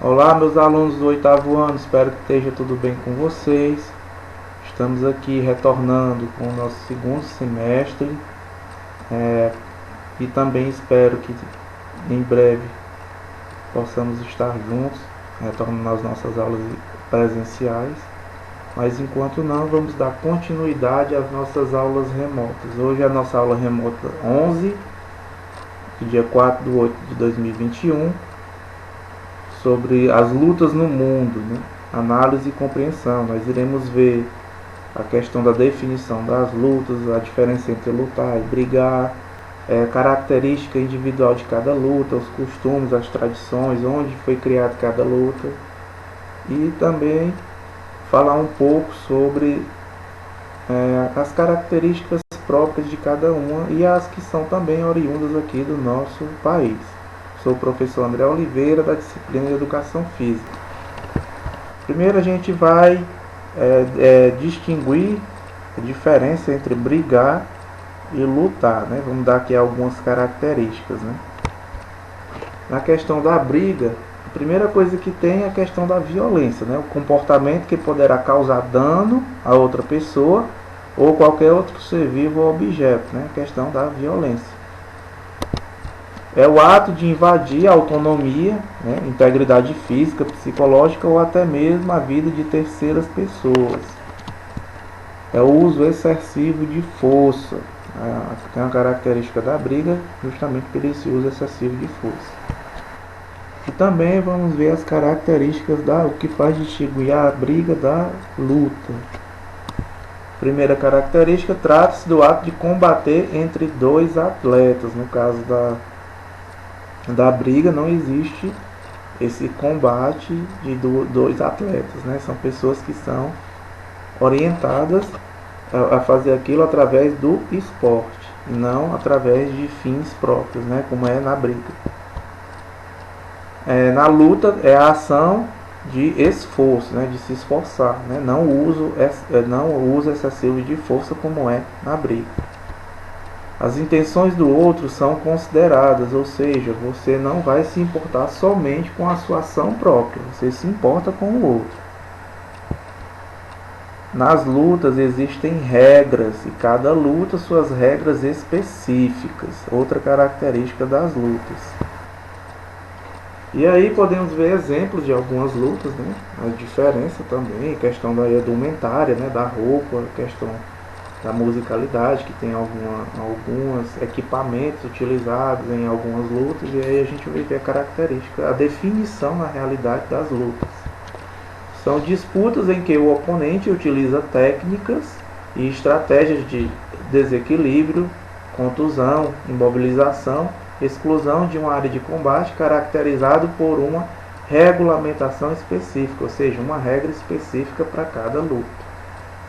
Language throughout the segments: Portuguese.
Olá, meus alunos do oitavo ano, espero que esteja tudo bem com vocês. Estamos aqui retornando com o nosso segundo semestre e também espero que em breve possamos estar juntos, retornando às nossas aulas presenciais. Mas enquanto não, vamos dar continuidade às nossas aulas remotas. Hoje é a nossa aula remota 11, do dia 4 de 8 de 2021. Sobre as lutas no mundo, né? Análise e compreensão. Nós iremos ver a questão da definição das lutas, a diferença entre lutar e brigar, a característica individual de cada luta, os costumes, as tradições, onde foi criada cada luta, e também falar um pouco sobre as características próprias de cada uma e as que são também oriundas aqui do nosso país. Sou o professor André Oliveira, da disciplina de Educação Física. Primeiro a gente vai distinguir a diferença entre brigar e lutar, né? Vamos dar aqui algumas características, né? Na questão da briga, a primeira coisa que tem é a questão da violência, né? O comportamento que poderá causar dano a outra pessoa ou qualquer outro ser vivo ou objeto, né? A questão da violência. É o ato de invadir a autonomia, né, integridade física, psicológica ou até mesmo a vida de terceiras pessoas. É o uso excessivo de força. Tem uma característica da briga justamente por esse uso excessivo de força. E também vamos ver as características o que faz distinguir a briga da luta. Primeira característica, trata-se do ato de combater entre dois atletas. No caso da briga não existe esse combate de dois atletas, né? São pessoas que são orientadas a fazer aquilo através do esporte, não através de fins próprios, né? Como é na briga. Na luta é a ação de esforço, né? De se esforçar, né? Não o uso excessivo de força como é na briga. As intenções do outro são consideradas, ou seja, você não vai se importar somente com a sua ação própria, você se importa com o outro. Nas lutas existem regras, e cada luta suas regras específicas, outra característica das lutas. E aí podemos ver exemplos de algumas lutas, né? A diferença também, questão da indumentária, né? Da roupa, questão da musicalidade, que tem alguns equipamentos utilizados em algumas lutas, e aí a gente vai ver a característica, a definição na realidade das lutas. São disputas em que o oponente utiliza técnicas e estratégias de desequilíbrio, contusão, imobilização, exclusão de uma área de combate, caracterizado por uma regulamentação específica, ou seja, uma regra específica para cada luta,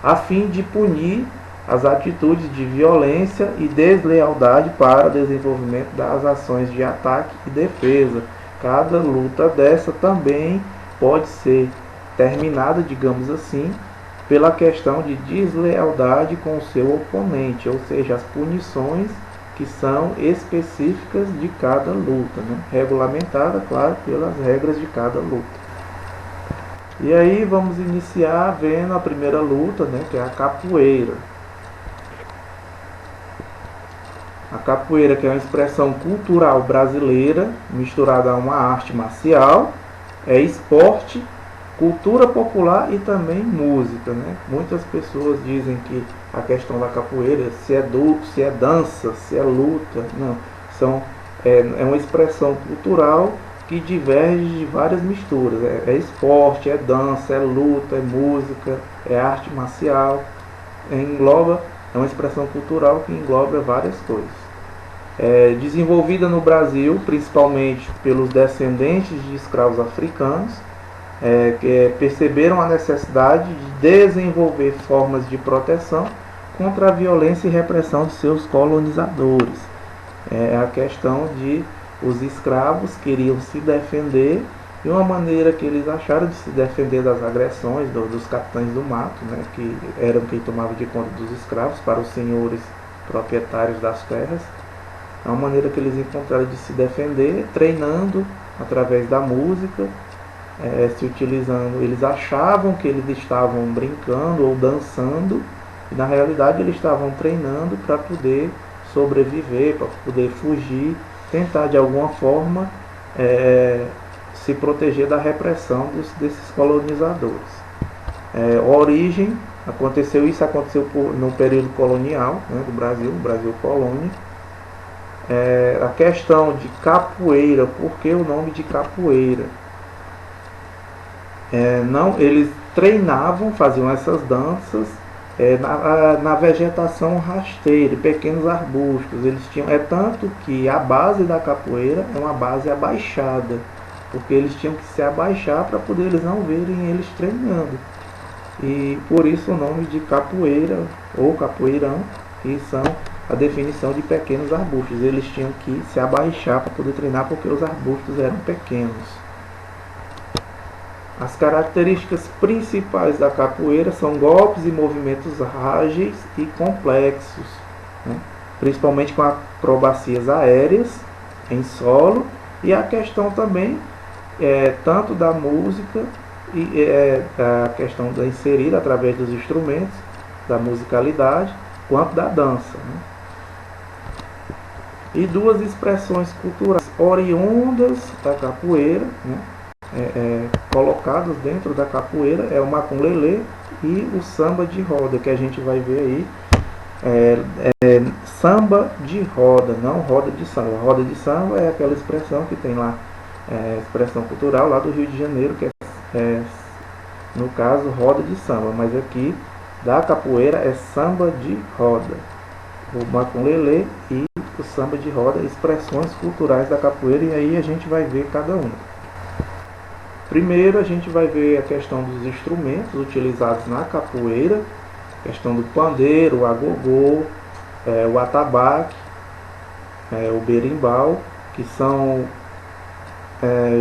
a fim de punir as atitudes de violência e deslealdade para o desenvolvimento das ações de ataque e defesa. Cada luta dessa também pode ser terminada, digamos assim, pela questão de deslealdade com o seu oponente, ou seja, as punições que são específicas de cada luta, né? Regulamentada, claro, pelas regras de cada luta. E aí vamos iniciar vendo a primeira luta, né, que é a capoeira. A capoeira, que é uma expressão cultural brasileira misturada a uma arte marcial, é esporte, cultura popular e também música, né? Muitas pessoas dizem que a questão da capoeira, se é dança, se é luta, não, é uma expressão cultural que diverge de várias misturas. É esporte, é dança, é luta, é música, é arte marcial, é uma expressão cultural que engloba várias coisas. Desenvolvida no Brasil, principalmente pelos descendentes de escravos africanos, que perceberam a necessidade de desenvolver formas de proteção contra a violência e repressão de seus colonizadores. A questão de os escravos queriam se defender, e uma maneira que eles acharam de se defender das agressões dos capitães do mato, né, que eram quem tomava de conta dos escravos para os senhores proprietários das terras. É uma maneira que eles encontraram de se defender, treinando através da música se utilizando, eles achavam que eles estavam brincando ou dançando, e na realidade eles estavam treinando para poder sobreviver, para poder fugir, tentar de alguma forma se proteger da repressão desses colonizadores. A origem, isso aconteceu no período colonial, né, do Brasil colônia. A questão de capoeira, por que o nome de capoeira? Eles treinavam, faziam essas danças na vegetação rasteira, pequenos arbustos. Eles tinham, tanto que a base da capoeira é uma base abaixada, porque eles tinham que se abaixar para poder eles não verem eles treinando. E por isso o nome de capoeira ou capoeirão, que são a definição de pequenos arbustos. Eles tinham que se abaixar para poder treinar porque os arbustos eram pequenos. As características principais da capoeira são golpes e movimentos ágeis e complexos, né? Principalmente com acrobacias aéreas em solo, e a questão também tanto da música e a questão da inserida através dos instrumentos, da musicalidade, quanto da dança, né? E duas expressões culturais oriundas da capoeira, né? Colocados dentro da capoeira, é o maculelê e o samba de roda, que a gente vai ver aí. Samba de roda, não roda de samba. Roda de samba é aquela expressão que tem lá, expressão cultural lá do Rio de Janeiro, que no caso, roda de samba, mas aqui da capoeira é samba de roda. O maculelê e o samba de roda, expressões culturais da capoeira, e aí a gente vai ver cada um. Primeiro a gente vai ver a questão dos instrumentos utilizados na capoeira, questão do pandeiro, o agogô, o atabaque, o berimbau, que são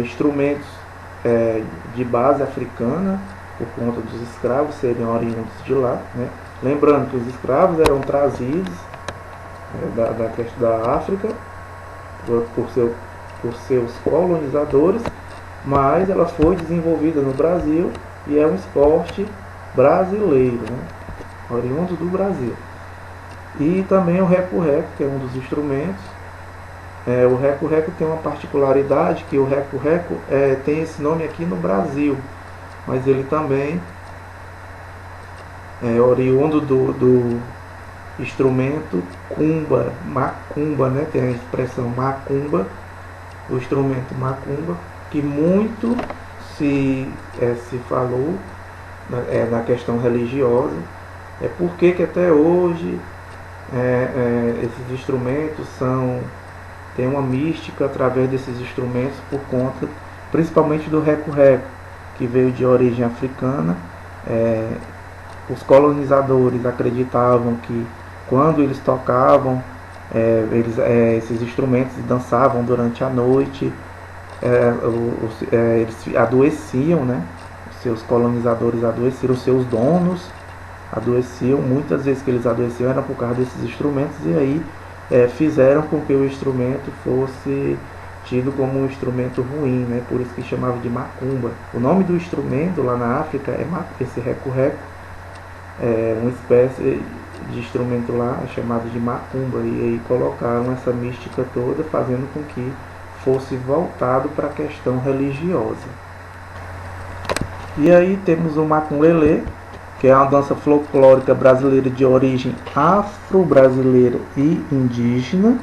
instrumentos de base africana, por conta dos escravos serem oriundos de lá, né? Lembrando que os escravos eram trazidos da África por seus colonizadores, mas ela foi desenvolvida no Brasil e é um esporte brasileiro, né? Oriundo do Brasil. E também o reco-reco, que é um dos instrumentos. O reco-reco tem uma particularidade, que o reco-reco tem esse nome aqui no Brasil, mas ele também é oriundo do instrumento cumba, macumba, né? Tem a expressão macumba, o instrumento macumba, que muito se falou na questão religiosa. Por que até hoje esses instrumentos tem uma mística através desses instrumentos, por conta principalmente do reco-reco, que veio de origem africana. Os colonizadores acreditavam que quando eles tocavam, esses instrumentos dançavam durante a noite, eles adoeciam, né? Seus colonizadores adoeciam, os seus donos adoeciam. Muitas vezes que eles adoeciam era por causa desses instrumentos, e aí fizeram com que o instrumento fosse tido como um instrumento ruim, né? Por isso que chamava de macumba. O nome do instrumento lá na África é esse reco-reco, uma espécie de instrumento lá chamado de macumba, e aí colocaram essa mística toda, fazendo com que fosse voltado para a questão religiosa. E aí temos o maculelê, que é uma dança folclórica brasileira de origem afro-brasileira e indígena.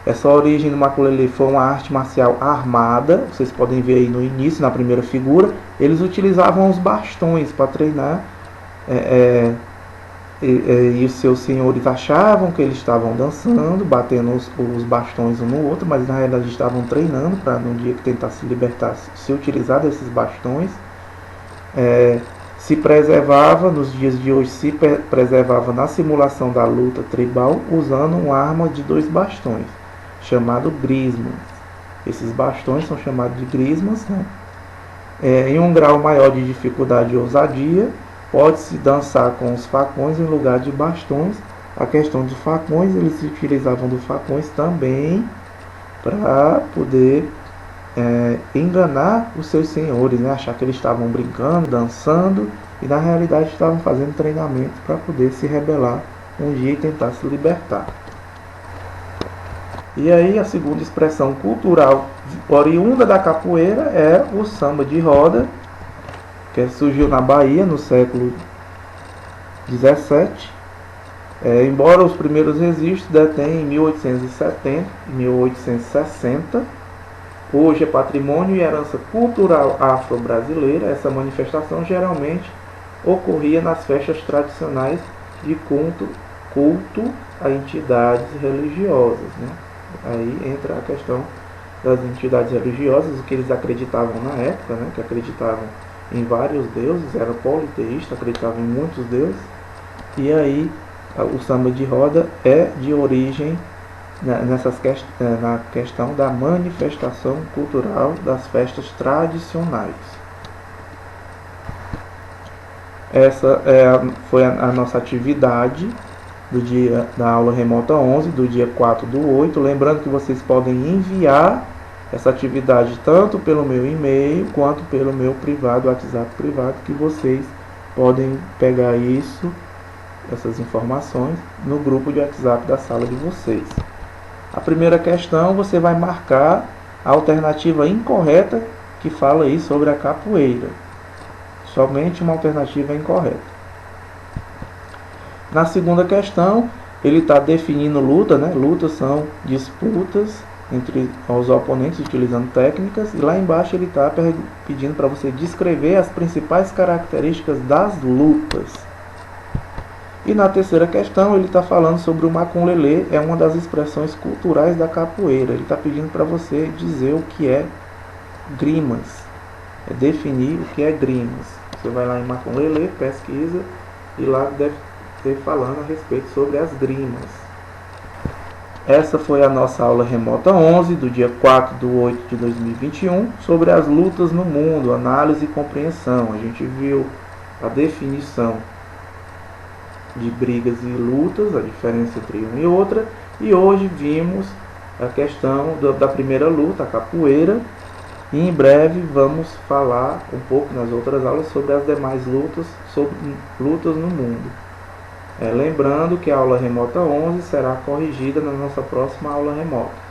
Essa origem do maculelê foi uma arte marcial armada. Vocês podem ver aí no início, na primeira figura, eles utilizavam os bastões para treinar, e os seus senhores achavam que eles estavam dançando, batendo os bastões um no outro, mas na realidade estavam treinando para no dia que tentar se libertar, se utilizar desses bastões. Se preservava, nos dias de hoje, se preservava na simulação da luta tribal, usando uma arma de 2 bastões, chamado grismas. Esses bastões são chamados de grismas, né? Em um grau maior de dificuldade e ousadia, pode-se dançar com os facões em lugar de bastões. A questão dos facões, eles se utilizavam dos facões também para poder enganar os seus senhores, né? Achar que eles estavam brincando, dançando, e na realidade estavam fazendo treinamento para poder se rebelar um dia e tentar se libertar. E aí a segunda expressão cultural oriunda da capoeira é o samba de roda, que surgiu na Bahia no século XVII. Embora os primeiros registros detêm em 1870 e 1860, hoje é patrimônio e herança cultural afro-brasileira. Essa manifestação geralmente ocorria nas festas tradicionais de culto a entidades religiosas, né? Aí entra a questão das entidades religiosas, o que eles acreditavam na época, né? Que acreditavam em vários deuses, eram politeístas, acreditavam em muitos deuses. E aí o samba de roda é de origem na questão da manifestação cultural das festas tradicionais. Essa foi a nossa atividade da aula remota 11, do dia 4/8. Lembrando que vocês podem enviar essa atividade tanto pelo meu e-mail quanto pelo meu privado, WhatsApp privado, que vocês podem pegar essas informações no grupo de WhatsApp da sala de vocês. A primeira questão, você vai marcar a alternativa incorreta que fala aí sobre a capoeira. Somente uma alternativa incorreta. Na segunda questão, ele está definindo luta, né? Lutas são disputas entre os oponentes utilizando técnicas, e lá embaixo ele está pedindo para você descrever as principais características das lutas. E na terceira questão ele está falando sobre o maculelê, é uma das expressões culturais da capoeira. Ele está pedindo para você dizer o que é grimas, definir o que é grimas. Você vai lá em maculelê, pesquisa, e lá deve ter falando a respeito sobre as grimas. Essa foi a nossa aula remota 11, do dia 4/8 de 2021, sobre as lutas no mundo, análise e compreensão. A gente viu a definição de brigas e lutas, a diferença entre uma e outra, e hoje vimos a questão da primeira luta, a capoeira, e em breve vamos falar um pouco nas outras aulas sobre as demais lutas, sobre lutas no mundo. Lembrando que a aula remota 11 será corrigida na nossa próxima aula remota.